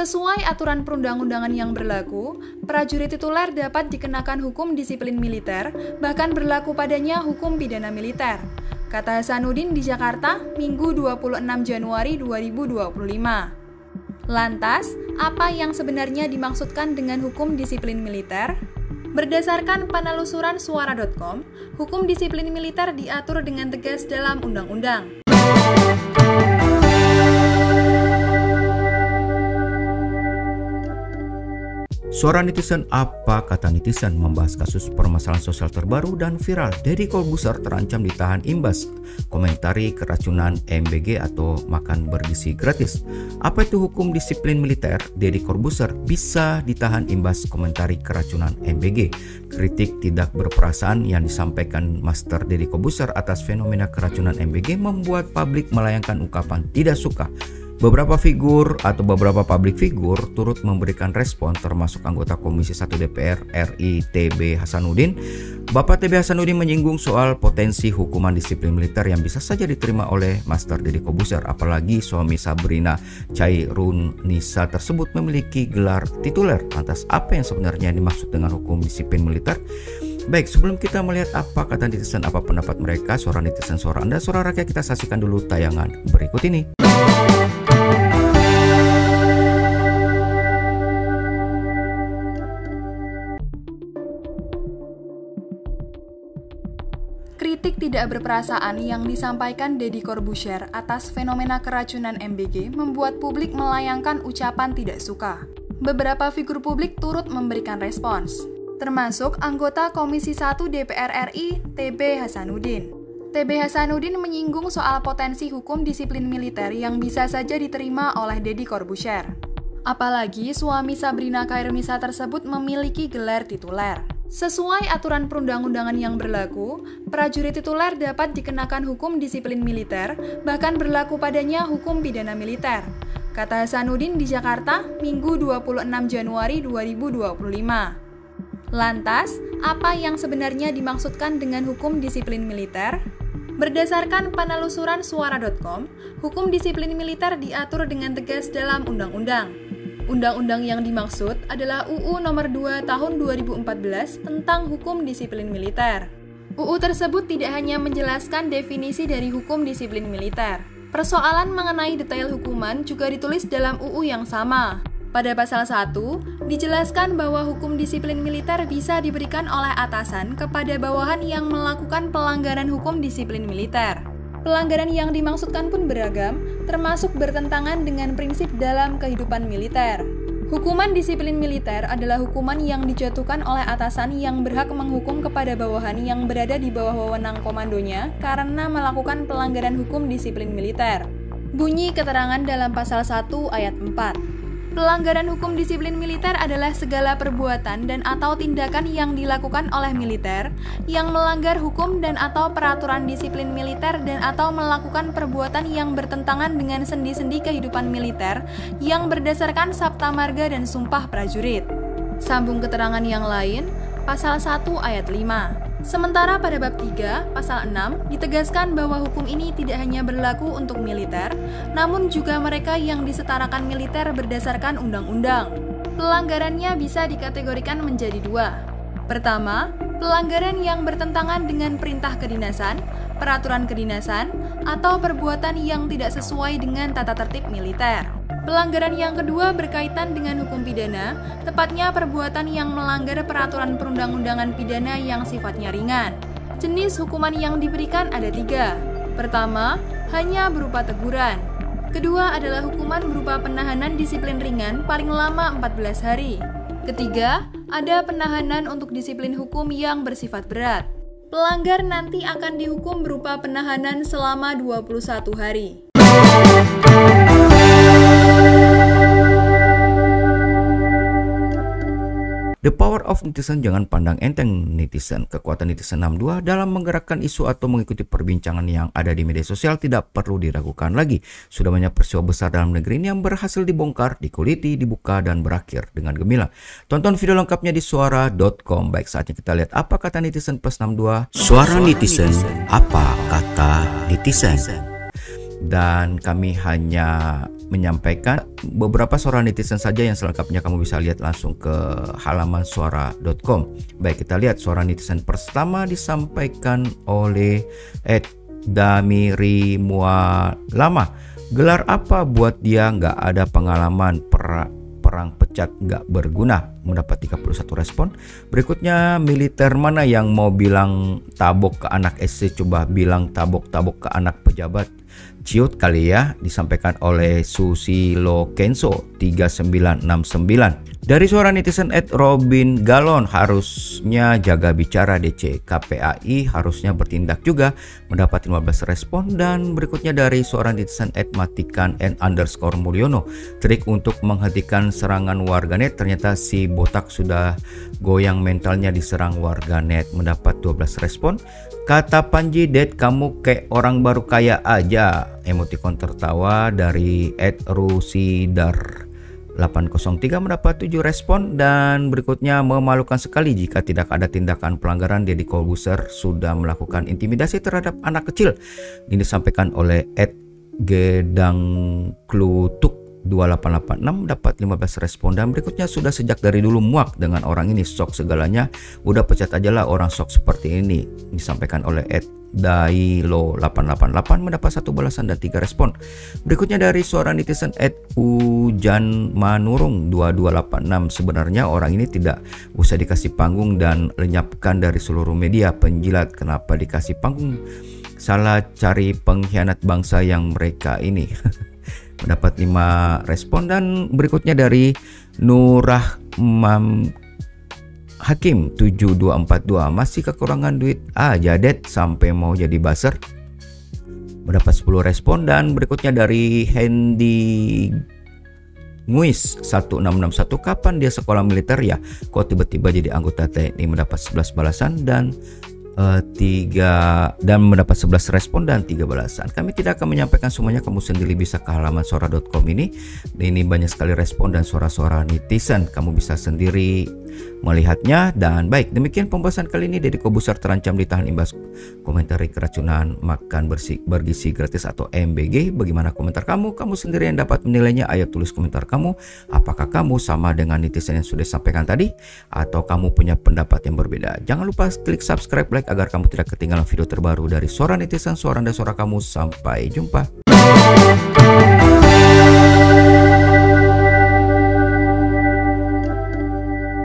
Sesuai aturan perundang-undangan yang berlaku, prajurit tituler dapat dikenakan hukum disiplin militer, bahkan berlaku padanya hukum pidana militer, kata Hasanuddin di Jakarta, Minggu 26 Januari 2025. Lantas, apa yang sebenarnya dimaksudkan dengan hukum disiplin militer? Berdasarkan penelusuran suara.com, hukum disiplin militer diatur dengan tegas dalam undang-undang. Suara netizen, apa kata netizen, membahas kasus permasalahan sosial terbaru dan viral. Deddy Corbuzier terancam ditahan imbas komentari keracunan MBG atau makan bergizi gratis. Apa itu hukum disiplin militer? Deddy Corbuzier bisa ditahan imbas komentari keracunan MBG. Kritik tidak berperasaan yang disampaikan Master Deddy Corbuzier atas fenomena keracunan MBG membuat publik melayangkan ungkapan tidak suka. Beberapa publik figur turut memberikan respon, termasuk anggota Komisi 1 DPR RI TB Hasanuddin. Bapak TB Hasanuddin menyinggung soal potensi hukuman disiplin militer yang bisa saja diterima oleh Master Deddy Corbuzier, apalagi suami Sabrina Cairunisa tersebut memiliki gelar tituler. Lantas apa yang sebenarnya dimaksud dengan hukum disiplin militer? Baik, sebelum kita melihat apa kata netizen, apa pendapat mereka, suara netizen, suara Anda, suara rakyat, kita saksikan dulu tayangan berikut ini. Kritik tidak berperasaan yang disampaikan Deddy Corbuzier atas fenomena keracunan MBG membuat publik melayangkan ucapan tidak suka. Beberapa figur publik turut memberikan respons, termasuk anggota Komisi 1 DPR RI TB Hasanuddin. TB Hasanuddin menyinggung soal potensi hukum disiplin militer yang bisa saja diterima oleh Deddy Corbuzier. Apalagi suami Sabrina Cairunisa tersebut memiliki gelar tituler. Sesuai aturan perundang-undangan yang berlaku, prajurit tituler dapat dikenakan hukum disiplin militer, bahkan berlaku padanya hukum pidana militer, kata Hasanuddin di Jakarta, Minggu 26 Januari 2025. Lantas, apa yang sebenarnya dimaksudkan dengan hukum disiplin militer? Berdasarkan penelusuran suara.com, hukum disiplin militer diatur dengan tegas dalam undang-undang. Undang-undang yang dimaksud adalah UU Nomor 2 Tahun 2014 tentang Hukum Disiplin Militer. UU tersebut tidak hanya menjelaskan definisi dari hukum disiplin militer. Persoalan mengenai detail hukuman juga ditulis dalam UU yang sama. Pada pasal 1, dijelaskan bahwa hukum disiplin militer bisa diberikan oleh atasan kepada bawahan yang melakukan pelanggaran hukum disiplin militer. Pelanggaran yang dimaksudkan pun beragam, termasuk bertentangan dengan prinsip dalam kehidupan militer. Hukuman disiplin militer adalah hukuman yang dijatuhkan oleh atasan yang berhak menghukum kepada bawahan yang berada di bawah wewenang komandonya karena melakukan pelanggaran hukum disiplin militer. Bunyi keterangan dalam pasal 1 ayat 4. Pelanggaran hukum disiplin militer adalah segala perbuatan dan atau tindakan yang dilakukan oleh militer yang melanggar hukum dan atau peraturan disiplin militer dan atau melakukan perbuatan yang bertentangan dengan sendi-sendi kehidupan militer yang berdasarkan Sabta Marga dan Sumpah Prajurit. Sambung keterangan yang lain, pasal 1 ayat 5. Sementara pada bab 3, pasal 6, ditegaskan bahwa hukum ini tidak hanya berlaku untuk militer, namun juga mereka yang disetarakan militer berdasarkan undang-undang. Pelanggarannya bisa dikategorikan menjadi dua. Pertama, pelanggaran yang bertentangan dengan perintah kedinasan, peraturan kedinasan, atau perbuatan yang tidak sesuai dengan tata tertib militer. Pelanggaran yang kedua berkaitan dengan hukum pidana, tepatnya perbuatan yang melanggar peraturan perundang-undangan pidana yang sifatnya ringan. Jenis hukuman yang diberikan ada 3. Pertama, hanya berupa teguran. Kedua adalah hukuman berupa penahanan disiplin ringan paling lama 14 hari. Ketiga, ada penahanan untuk disiplin hukum yang bersifat berat. Pelanggar nanti akan dihukum berupa penahanan selama 21 hari. The power of netizen, jangan pandang enteng netizen. Kekuatan netizen 62 dalam menggerakkan isu atau mengikuti perbincangan yang ada di media sosial tidak perlu diragukan lagi. Sudah banyak peristiwa besar dalam negeri ini yang berhasil dibongkar, dikuliti, dibuka, dan berakhir dengan gemilang. Tonton video lengkapnya di suara.com. Baik, saatnya kita lihat apa kata netizen plus 62. Suara netizen, apa kata netizen? Dan kami hanya menyampaikan beberapa suara netizen saja, yang selengkapnya kamu bisa lihat langsung ke halaman suara.com. Baik, kita lihat suara netizen pertama disampaikan oleh Damiri Mualama. Gelar apa buat dia, nggak ada pengalaman, perang pecat nggak berguna, mendapat 31 respon. Berikutnya, militer mana yang mau bilang tabok ke anak SC, coba bilang tabok-tabok ke anak pejabat. Ciut kali ya, disampaikan oleh Susilo Kenso 3969. Dari suara netizen Robin Galon, harusnya jaga bicara DC, KPAI harusnya bertindak juga, mendapat 15 respon. Dan berikutnya dari suara netizen Matikan _Mulyono, trik untuk menghentikan serangan warganet, ternyata si botak sudah goyang mentalnya diserang warganet, mendapat 12 respon. Kata Panji, Ded kamu kayak orang baru kaya aja, emotikon tertawa dari @rusidar 803, mendapat 7 respon. Dan berikutnya, memalukan sekali jika tidak ada tindakan pelanggaran, Deddy Corbuzier sudah melakukan intimidasi terhadap anak kecil. Ini disampaikan oleh @gedangklutuk 2886, dapat 15 respon. Dan berikutnya, sudah sejak dari dulu muak dengan orang ini, sok segalanya, udah pecat aja lah orang sok seperti ini, disampaikan oleh Dailo 888, mendapat 1 balasan dan 3 respon. Berikutnya dari suara netizen Ujan Manurung 2286, sebenarnya orang ini tidak usah dikasih panggung dan lenyapkan dari seluruh media, penjilat, kenapa dikasih panggung, salah cari pengkhianat bangsa yang mereka ini. Mendapat 5 respon. Dan berikutnya dari Nurrahman Hakim 7242, masih kekurangan duit aja Det sampai mau jadi buzzer, mendapat 10 respon. Dan berikutnya dari Hendy Nguis 1661, kapan dia sekolah militer ya, kok tiba-tiba jadi anggota TNI, mendapat 11 balasan dan 3 dan mendapat 11 respon dan 3 balasan. Kami tidak akan menyampaikan semuanya, kamu sendiri bisa ke halaman suara.com ini. Ini banyak sekali respon dan suara-suara netizen, kamu bisa sendiri melihatnya. Dan baik, demikian pembahasan kali ini. Deddy Corbuzier terancam ditahan imbas komentari keracunan makan bergizi gratis atau MBG. Bagaimana komentar kamu? Kamu sendiri yang dapat menilainya. Ayo tulis komentar kamu. Apakah kamu sama dengan netizen yang sudah disampaikan tadi, atau kamu punya pendapat yang berbeda? Jangan lupa klik subscribe, like, agar kamu tidak ketinggalan video terbaru dari suara netizen, suara dan suara kamu. Sampai jumpa.